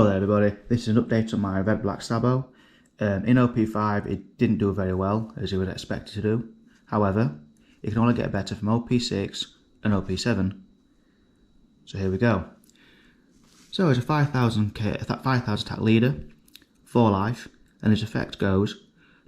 So there everybody, this is an update on my red Black Sabo. In OP5 it didn't do very well as you would expect it to do. However, it can only get better from OP6 and OP7. So here we go. So it's a 5,000 attack leader, 4 life, and his effect goes,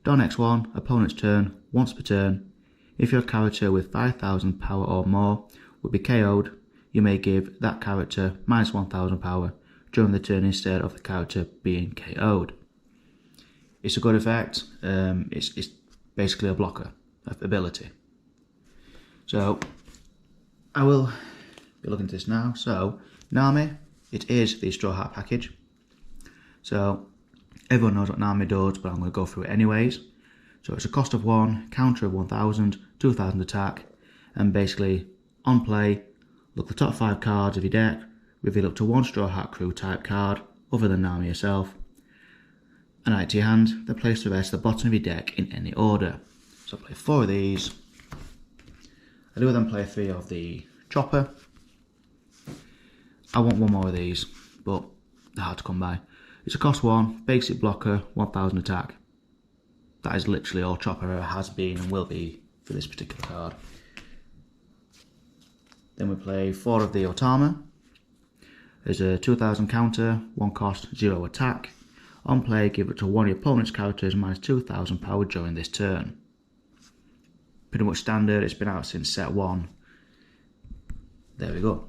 Don X1, opponent's turn, once per turn. If your character with 5,000 power or more would be KO'd, you may give that character minus 1,000 power during the turn instead of the character being KO'd. It's a good effect. It's basically a blocker ability. So I will be looking at this now. So Nami, it is the Straw Hat package. So everyone knows what Nami does, but I'm going to go through it anyways. So it's a cost of 1, counter of 1,000, 2,000 attack, and basically on play, look the top 5 cards of your deck, reveal up to 1 Straw Hat Crew type card other than Nami herself, and add it to your hand, then place the rest at the bottom of your deck in any order. So I play 4 of these. I do then play 3 of the Chopper. I want 1 more of these, but they're hard to come by. It's a cost 1, basic blocker, 1,000 attack. That is literally all Chopper ever has been and will be for this particular card. Then we play 4 of the Otama. There's a 2,000 counter, 1 cost, 0 attack. On play, give it to one of your opponent's characters minus 2,000 power during this turn. Pretty much standard, it's been out since set 1. There we go.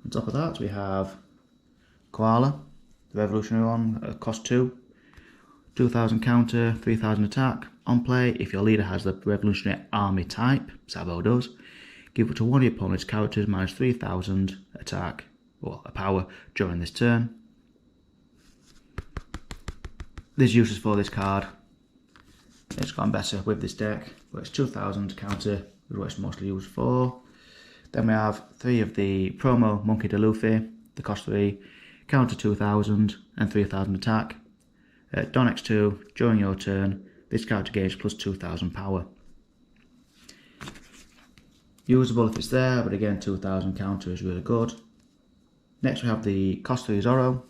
On top of that, we have Koala, the revolutionary one, cost 2. 2,000 counter, 3,000 attack. On play, if your leader has the revolutionary army type, Sabo does, give it to one of your opponent's characters minus 3,000 attack, or a power, during this turn. There's uses for this card. It's gotten better with this deck, but it's 2,000 counter is what it's mostly used for. Then we have 3 of the promo Monkey D. Luffy, the cost 3, counter 2,000 and 3,000 attack. Don X2, during your turn, this character gains plus 2,000 power. Usable if it's there, but again 2,000 counter is really good. Next we have the cost 3 Zoro.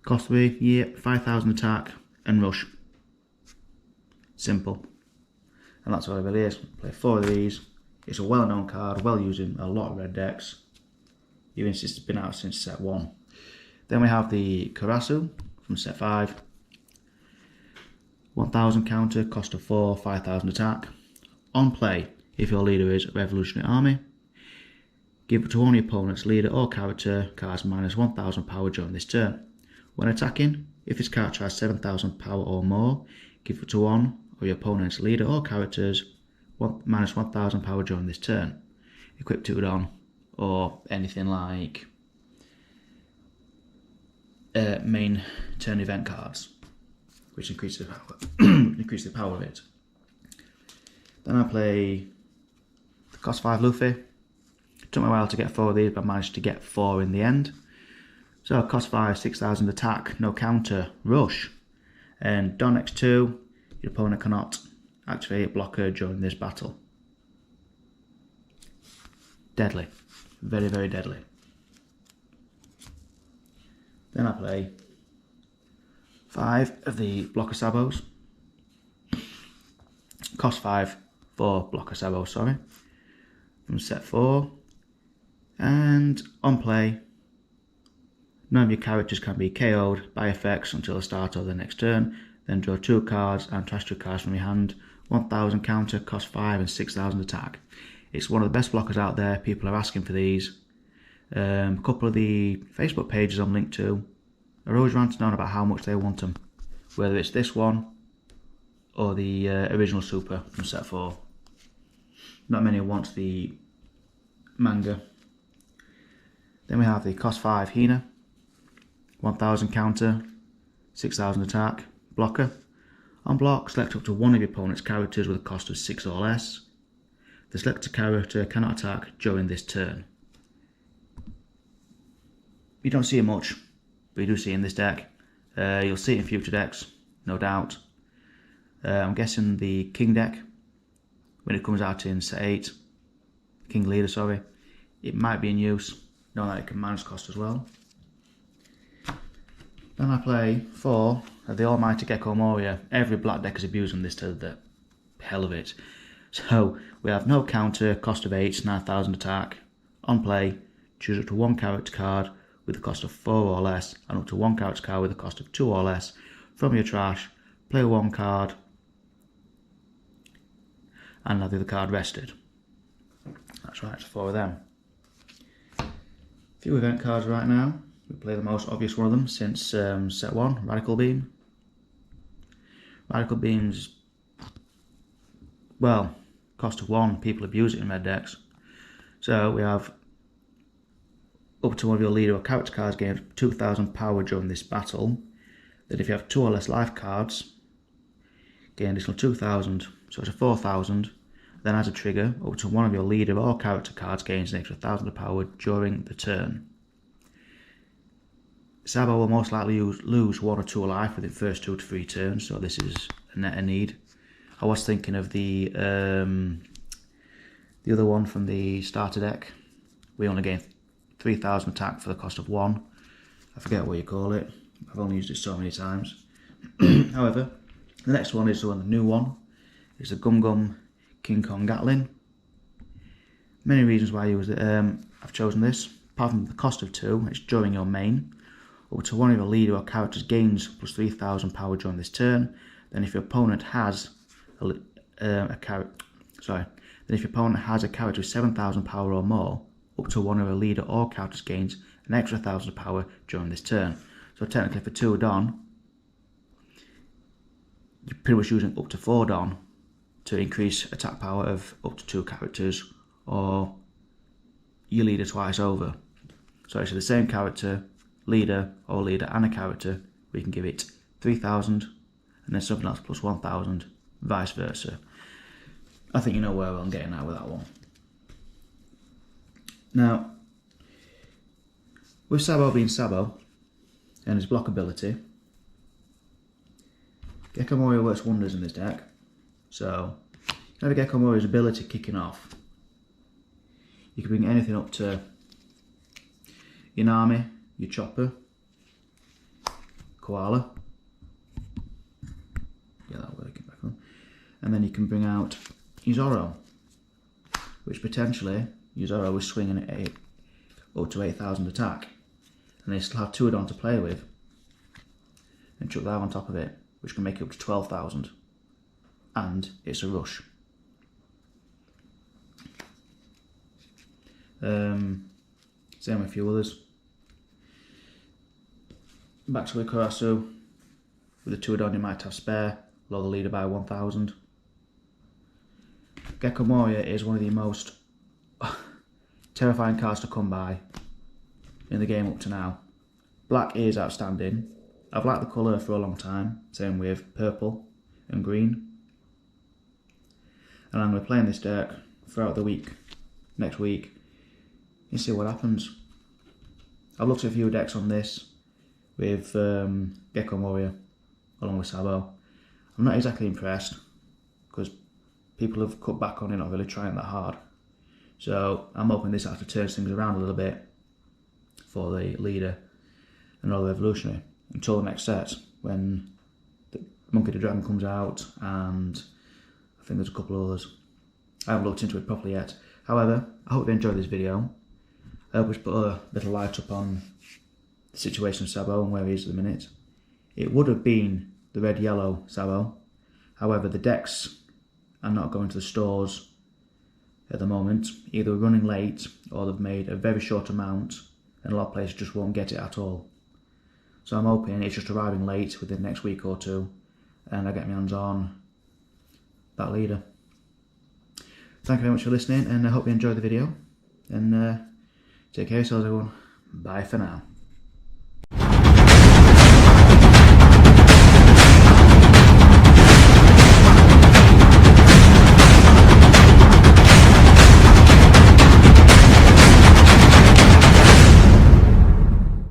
Cost 3, yep, 5,000 attack and rush. Simple. And that's all it really is. Play 4 of these. It's a well known card, well used in a lot of red decks. Even since it's been out since set 1. Then we have the Karasu from set 5. 1,000 counter, cost of 4, 5,000 attack. On play, if your leader is Revolutionary Army, give it to one of your opponent's leader or character cards minus 1,000 power during this turn. When attacking, if this character has 7,000 power or more, give it to one of your opponent's leader or characters minus 1,000 power during this turn. Equip Tudon or anything like main turn event cards, which increases the power, increase the power of it. Then I play the cost 5 Luffy. It took me a while to get 4 of these, but I managed to get 4 in the end. So cost 5, 6,000 attack, no counter, rush. And Don X2, your opponent cannot activate blocker during this battle. Deadly. Very, very deadly. Then I play 5 of the blocker Sabos. Cost 5 for blocker Sabos, sorry. From set 4. And on play, none of your characters can be KO'd by effects until the start of the next turn. Then draw 2 cards and trash 2 cards from your hand. 1,000 counter, cost 5 and 6,000 attack. It's one of the best blockers out there. People are asking for these. A couple of the Facebook pages I'm linked to are always ranting on about how much they want them. Whether it's this one or the original Super from set 4. Not many want the manga. Then we have the cost 5 Hina. 1,000 counter, 6,000 attack, blocker. On block, select up to one of your opponent's characters with a cost of 6 or less. The selected character cannot attack during this turn. You don't see it much, but you do see it in this deck. You'll see it in future decks, no doubt. I'm guessing the King deck, when it comes out in set 8, King Leader, sorry, it might be in use. knowing that it can manage cost as well. Then I play 4 of the almighty Gecko Moria. Every black deck is abusing this to the hell of it. So we have no counter, cost of 8, 9,000 attack. On play, choose up to 1 character card with a cost of 4 or less, and up to 1 character card with a cost of 2 or less from your trash. Play 1 card and have the other card rested. That's right, it's 4 of them. Few event cards right now. We play the most obvious one of them since set 1, Radical Beam. Radical Beam's, well, cost of 1, people abuse it in red decks. So we have up to one of your leader or character cards gains 2,000 power during this battle. Then if you have 2 or less life cards, gain additional 2,000, so it's a 4,000. Then as a trigger, up to one of your leader or character cards gains an extra 1,000 of power during the turn. Sabo will most likely lose 1 or 2 life within the first 2 to 3 turns, so this is a need. I was thinking of the other one from the starter deck. We only gain 3,000 attack for the cost of 1. I forget what you call it. I've only used it so many times. However, the next one is the new one. It's the Gum King Kong Gatling. Many reasons why I use it. I've chosen this. Apart from the cost of 2, it's during your main. Up to one of your leader or characters gains plus 3,000 power during this turn. Then if your opponent has a character with 7,000 power or more, up to one of your leader or characters gains an extra 1,000 power during this turn. So technically for 2 Don, you're pretty much using up to 4 Don to increase attack power of up to 2 characters, or your leader twice over. So actually the same character, leader and a character, we can give it 3,000 and then something else plus 1,000, vice versa. I think you know where I'm getting at with that one. Now, with Sabo being Sabo and his block ability, Gecko Moria works wonders in this deck. So, you have Gecko Moria's ability kicking off. You can bring anything up to Inami, your Chopper, Koala. Get that working back on. And then you can bring out Zoro, which potentially Zoro is swinging at up to 8,000 attack. And they still have 2 Don to play with. And chuck that on top of it, which can make it up to 12,000. And it's a rush. Same with a few others. Back to Ikarasu. With the 2 Don you might have spare, lower the leader by 1,000. Gecko Moria is one of the most terrifying cards to come by in the game up to now. Black is outstanding. I've liked the colour for a long time, same with purple and green. And I'm going to play in this deck throughout the week, next week, and see what happens. I've looked at a few decks on this with Gecko Moria along with Sabo. I'm not exactly impressed because people have cut back on it, not really trying that hard. So I'm hoping this actually turns things around a little bit for the leader and all the evolutionary until the next set when the Monkey the Dragon comes out, and I think there's a couple of others. I haven't looked into it properly yet. However, I hope you enjoyed this video. I hope it's put a little light up on the situation of Sabo and where he is at the minute. It would have been the red-yellow Sabo. However, the decks are not going to the stores at the moment, either running late or they've made a very short amount and a lot of places just won't get it at all. So I'm hoping it's just arriving late within the next week or 2 and I get my hands on that leader. Thank you very much for listening, and I hope you enjoyed the video, and take care of yourselves everyone. Bye for now.